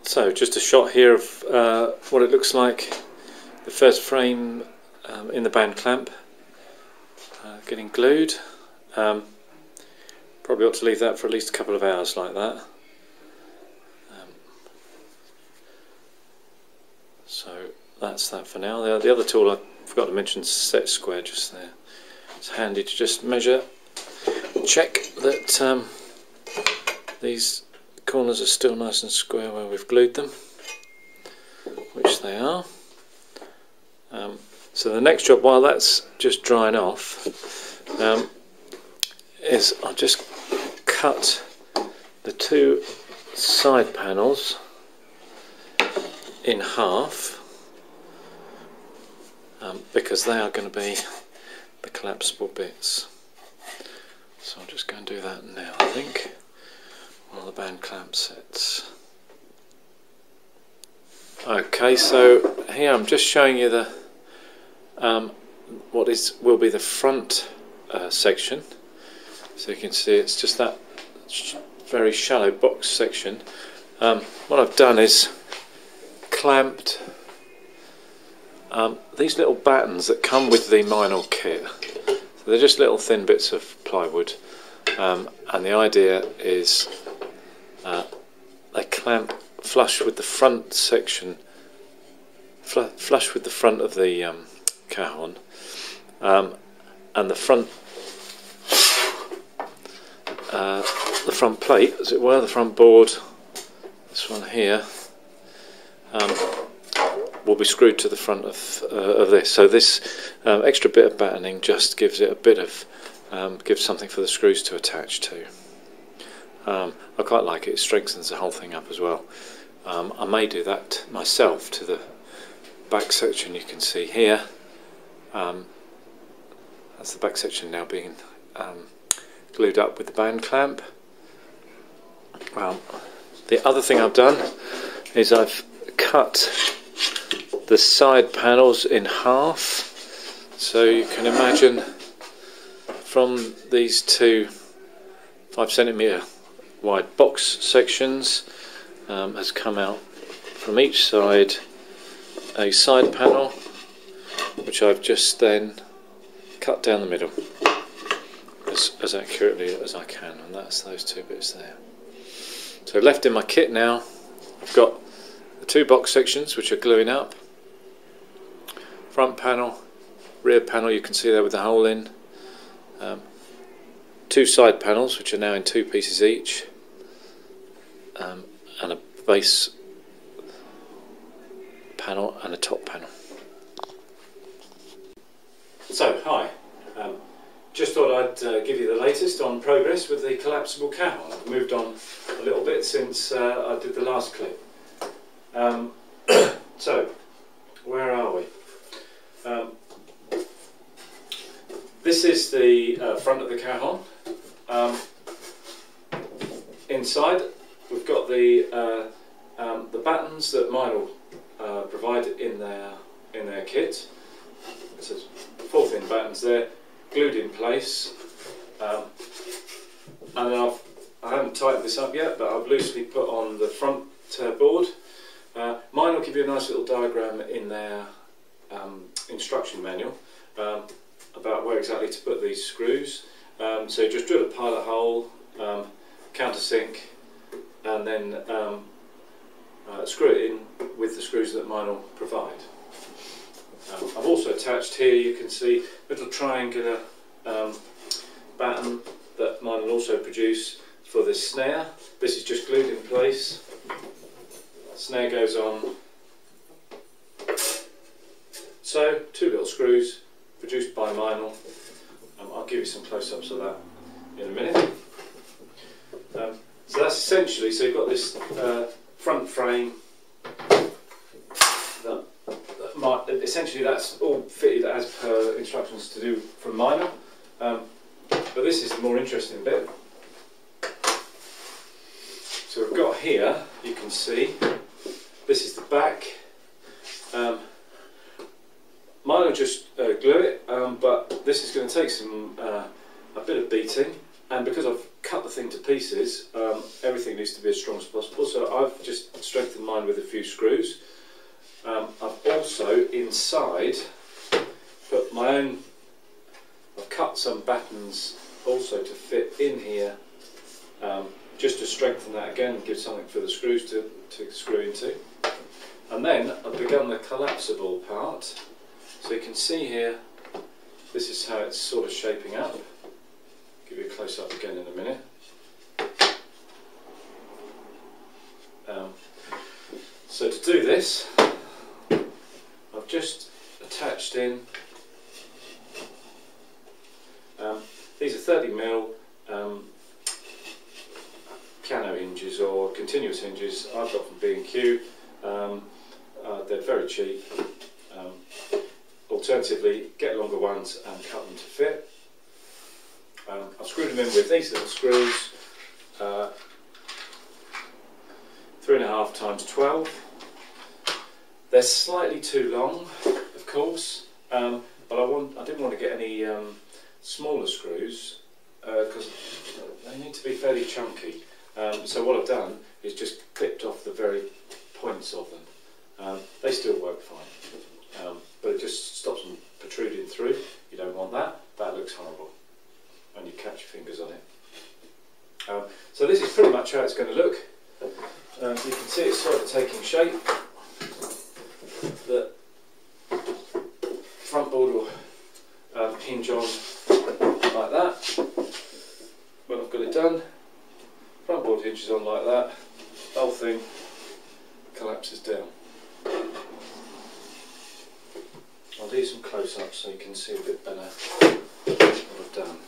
So just a shot here of what it looks like, the first frame in the band clamp getting glued. Probably ought to leave that for at least a couple of hours like that. So that's that for now. The other tool I forgot to mention, set square, just there. It's handy to just measure, check that these corners are still nice and square where we've glued them, which they are. So the next job, while that's just drying off, is I'll just cut the two side panels in half, because they are going to be the collapsible bits. So I'll just go and do that now, I think, while the band clamp sets. Okay, so here I'm just showing you the what will be the front section. So you can see it's just that very shallow box section. What I've done is clamped these little battens that come with the Minor kit. So they're just little thin bits of plywood, and the idea is they clamp flush with the front section, flush with the front of the Cajon, and the front plate, as it were, the front board, this one here, will be screwed to the front of this. So this extra bit of battening just gives it a bit of gives something for the screws to attach to. I quite like it. It strengthens the whole thing up as well. I may do that myself to the back section. You can see here. That's the back section now being glued up with the band clamp. The other thing I've done is I've cut the side panels in half, so you can imagine from these two 5cm wide box sections has come out from each side a side panel, which I've just then cut down the middle as accurately as I can, and that's those two bits there. So left in my kit now, I've got the two box sections which are gluing up, front panel, rear panel, you can see there with the hole in, two side panels which are now in two pieces each, and a base panel and a top panel. So hi, just thought I'd give you the latest on progress with the collapsible Cajon. I've moved on a little bit since I did the last clip. So where are we? This is the front of the Cajon. Inside we've got the battens that Minor provide in their kit. So 4-thin battens there, glued in place, and then I haven't tightened this up yet, but I've loosely put on the front board. Mine will give you a nice little diagram in their instruction manual about where exactly to put these screws. So just drill a pilot hole, countersink, and then screw it in with the screws that mine will provide. I've also attached here, you can see, a little triangular batten that mine will also produce for this snare. This is just glued in place. Snare goes on. So, two little screws produced by Minor. I'll give you some close-ups of that in a minute. So that's essentially, so you've got this front frame. Essentially that's all fitted as per instructions to do from Minor. But this is the more interesting bit. So we've got here, you can see, this is the back. Mine will just glue it, but this is going to take some a bit of beating, and because I've cut the thing to pieces, everything needs to be as strong as possible, so I've just strengthened mine with a few screws. I've also inside put my own, I've cut some battens also to fit in here, just to strengthen that again and give something for the screws to screw into. And then I've begun the collapsible part, so you can see here, this is how it's sort of shaping up. Give you a close up again in a minute. So to do this, I've just attached in, these are 30mm piano hinges or continuous hinges I've got from B&Q. They're very cheap. Alternatively, get longer ones and cut them to fit. I've screwed them in with these little screws, 3.5 times 12. They're slightly too long, of course, but I didn't want to get any smaller screws because they need to be fairly chunky. So what I've done is just clipped off the very points of them. They still work fine, but it just stops them protruding through. You don't want that. That looks horrible, and you catch your fingers on it. So this is pretty much how it's going to look. You can see it's sort of taking shape. The front board will hinge on like that. When I've got it done, front board hinges on like that. The whole thing collapses down. I'll do some close-ups so you can see a bit better what I've done.